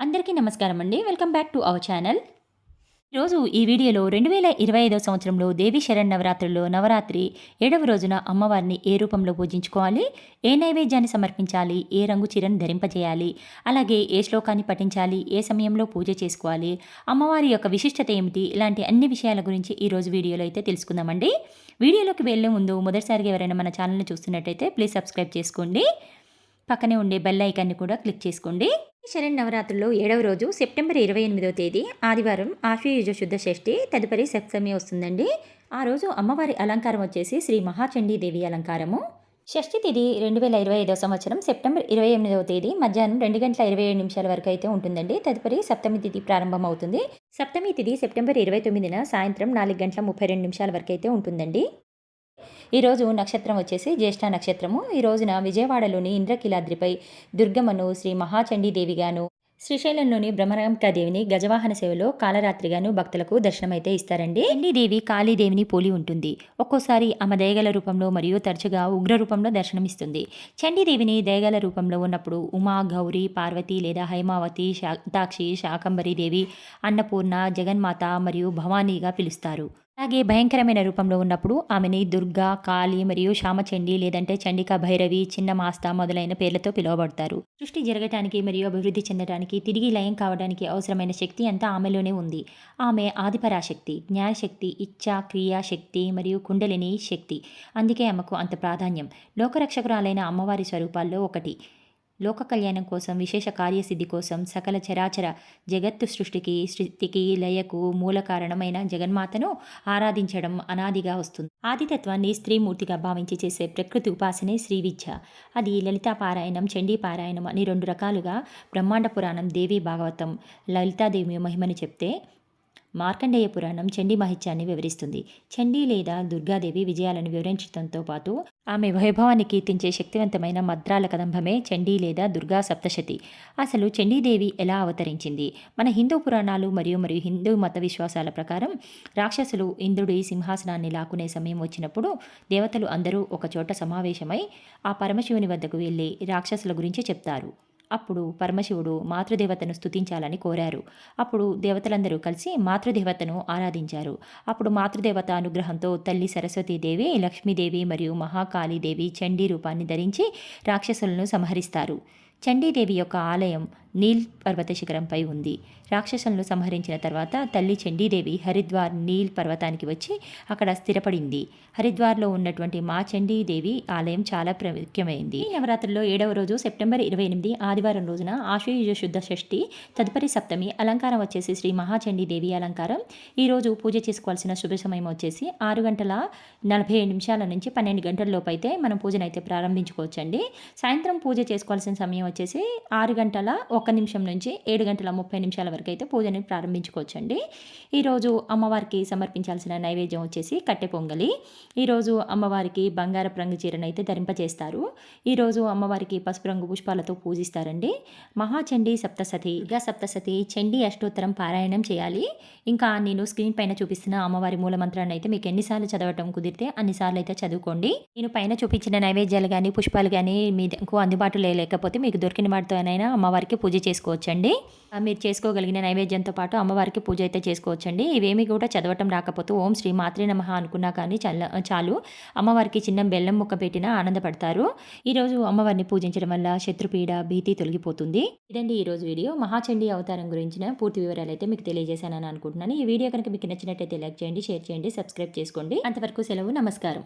అందరికీ నమస్కారం అండి. Welcome back to our channel. ఈరోజు ఈ వీడియోలో 2025 సంవత్సరంలో దేవి శరన్నవరాత్రుల్లో నవరాత్రి 7వ రోజున అమ్మవారిని ఏ రూపంలో పూజించుకోవాలి, ఏ నైవేద్యాన్ని సమర్పించాలి, ఏ రంగు చీరను ధరింపజేయాలి, అలాగే ఏ శ్లోకాన్ని పఠించాలి, ఏ సమయంలో పూజ చేసుకోవాలి, అమ్మవారి యొక్క విశిష్టత ఏమిటి, ఇలాంటి అన్ని విషయాల గురించి ఈరోజు వీడియోలో అయితే తెలుసుకుందామండి. వీడియోలోకి వెళ్ళే ముందు మొదటిసారిగా ఎవరైనా మన ఛానల్ని చూస్తున్నట్టయితే ప్లీజ్ సబ్స్క్రైబ్ చేసుకోండి. పక్కనే ఉండే బెల్ ఐకాన్ని కూడా క్లిక్ చేసుకోండి. శరన్నవరాత్రుల్లో 7వ రోజు సెప్టెంబర్ 28వ తేదీ ఆదివారం ఆశ్వయుజ శుద్ధ షష్ఠి, తదుపరి సప్తమి వస్తుందండి. ఆ రోజు అమ్మవారి అలంకారం వచ్చేసి శ్రీ మహాచండీదేవి అలంకారము. షష్ఠి తిథి 2025 సంవత్సరం సెప్టెంబర్ 28వ తేదీ మధ్యాహ్నం 2 గంటల 27 నిమిషాల వరకు అయితే ఉంటుందండి. తదుపరి సప్తమి తిథి ప్రారంభమవుతుంది. సప్తమి తిథి సెప్టెంబర్ 29న సాయంత్రం 4 గంటల 32 నిమిషాల వరకు అయితే ఉంటుందండి. ఈరోజు నక్షత్రం వచ్చేసి జ్యేష్ఠ నక్షత్రము. ఈ రోజున విజయవాడలోని ఇంద్రకీలాద్రిపై దుర్గమ్మను శ్రీ మహాచండీదేవిగాను, శ్రీశైలంలోని బ్రహ్మరంకాదేవిని గజవాహన సేవలో కాలరాత్రిగాను భక్తులకు దర్శనమైతే ఇస్తారండి. చండీదేవి కాళీదేవిని పోలి ఉంటుంది. ఒక్కోసారి ఆమె దయగల రూపంలో మరియు తరచుగా ఉగ్ర రూపంలో దర్శనమిస్తుంది. చండీదేవిని దయగల రూపంలో ఉన్నప్పుడు ఉమా, గౌరీ, పార్వతి లేదా హైమావతి, శాంతాక్షి, శాకంబరి దేవి, అన్నపూర్ణ, జగన్మాత మరియు భవానీగా పిలుస్తారు. అలాగే భయంకరమైన రూపంలో ఉన్నప్పుడు ఆమెని దుర్గా, కాళీ మరియు శామచండి లేదంటే చండికా భైరవి, చిన్న మాస్తా మొదలైన పేర్లతో పిలువబడతారు. సృష్టి జరగటానికి మరియు అభివృద్ధి చెందడానికి, తిరిగి లయం కావడానికి అవసరమైన శక్తి అంతా ఆమెలోనే ఉంది. ఆమె ఆదిపరాశక్తి, జ్ఞానశక్తి, ఇచ్ఛా, క్రియాశక్తి మరియు కుండలిని శక్తి. అందుకే ఆమెకు అంత ప్రాధాన్యం. లోకరక్షకురాలైన అమ్మవారి స్వరూపాల్లో ఒకటి. లోక కళ్యాణం కోసం, విశేష కార్యసిద్ధి కోసం, సకల చరాచర జగత్తు సృష్టికి, స్థితికి, లయకు మూల కారణమైన జగన్మాతను ఆరాధించడం అనాదిగా వస్తుంది. ఆదితత్వాన్ని స్త్రీమూర్తిగా భావించి చేసే ప్రకృతి ఉపాసనే శ్రీ విద్య. అది లలితా పారాయణం, చండీ పారాయణం అని 2 రకాలుగా బ్రహ్మాండ పురాణం, దేవి భాగవతం లలితాదేవి మహిమని చెప్తే, మార్కండేయ పురాణం చండీ మహిత్యాన్ని వివరిస్తుంది. చండీ లేదా దుర్గాదేవి విజయాలను వివరించడంతో పాటు ఆమె వైభవాన్ని కీర్తించే శక్తివంతమైన మద్రాల కదంబమే చండీ లేదా దుర్గా సప్తశతి. అసలు చండీదేవి ఎలా అవతరించింది? మన హిందూ పురాణాలు మరియు హిందూ మత విశ్వాసాల ప్రకారం రాక్షసులు ఇంద్రుడి సింహాసనాన్ని లాక్కునే సమయం వచ్చినప్పుడు దేవతలు అందరూ ఒకచోట సమావేశమై ఆ పరమశివుని వద్దకు వెళ్ళి రాక్షసుల గురించి చెప్తారు. అప్పుడు పరమశివుడు మాతృదేవతను స్తుతించాలని కోరారు. అప్పుడు దేవతలందరూ కలిసి మాతృదేవతను ఆరాధించారు. అప్పుడు మాతృదేవత అనుగ్రహంతో తల్లి సరస్వతీదేవి, లక్ష్మీదేవి మరియు మహాకాళీదేవి చండీ రూపాన్ని ధరించి రాక్షసులను సంహరిస్తారు. చండీదేవి యొక్క ఆలయం నీల్ పర్వత శిఖరంపై ఉంది. రాక్షసులను సంహరించిన తర్వాత తల్లి చండీదేవి హరిద్వార్ నీల్ పర్వతానికి వచ్చి అక్కడ స్థిరపడింది. హరిద్వార్లో ఉన్నటువంటి మా చండీదేవి ఆలయం చాలా ముఖ్యమైంది. ఈ నవరాత్రుల్లో 7వ రోజు సెప్టెంబర్ 28 ఆదివారం రోజున ఆశ్వయుజ శుద్ధ షష్ఠి, తదుపరి సప్తమి. అలంకారం వచ్చేసి శ్రీ మహాచండీదేవి అలంకారం. ఈరోజు పూజ చేసుకోవాల్సిన శుభ సమయం వచ్చేసి 6 గంటల 47 నిమిషాల నుంచి 12 గంటల లోపు అయితే మనం పూజనైతే ప్రారంభించుకోవచ్చండి. సాయంత్రం పూజ చేసుకోవాల్సిన సమయం వచ్చేసి 6 గంటల 1 నిమిషం నుంచి 7 గంటల 30 నిమిషాల వరకు అయితే పూజని ప్రారంభించుకోవచ్చండి. ఈరోజు అమ్మవారికి సమర్పించాల్సిన నైవేద్యం వచ్చేసి కట్టె పొంగలి. ఈరోజు అమ్మవారికి బంగారపు రంగు చీరను అయితే ధరింపజేస్తారు. ఈరోజు అమ్మవారికి పసుపు రంగు పుష్పాలతో పూజిస్తారండి. మహాచండీ సప్తసతి, దుర్గా సప్తసతి, చండీ అష్టోత్తరం పారాయణం చేయాలి. ఇంకా నేను స్క్రీన్ పైన చూపిస్తున్న అమ్మవారి మూలమంత్రాన్ని అయితే మీకు ఎన్నిసార్లు చదవటం కుదిరితే అన్నిసార్లు అయితే చదువుకోండి. నేను పైన చూపించిన నైవేద్యాలు కానీ పుష్పాలు కానీ మీకు అందుబాటులో లేకపోతే మీకు దొరికిన వాటితోనైనా అమ్మవారికి పూజ చేసుకోవచ్చండి. మీరు చేసుకోగలిగిన నైవేద్యంతో పాటు అమ్మవారికి పూజ అయితే చేసుకోవచ్చండి. ఇవేమి కూడా చదవటం రాకపోతే ఓం శ్రీ మాత్రే నమః అనుకున్నా కానీ చాలు. అమ్మవారికి చిన్న బెల్లం ముక్క పెట్టినా ఆనందపడతారు. ఈరోజు అమ్మవారిని పూజించడం వల్ల శత్రుపీడ, భీతి తొలగిపోతుంది. ఇదండి ఈరోజు వీడియో. మహాచండీ అవతారం గురించిన పూర్తి వివరాలు అయితే మీకు తెలియజేశానని అనుకుంటున్నాను. ఈ వీడియో కనుక మీకు నచ్చినట్టయితే లైక్ చేయండి, షేర్ చేయండి, సబ్స్క్రైబ్ చేసుకోండి. అంతవరకు సెలవు. నమస్కారం.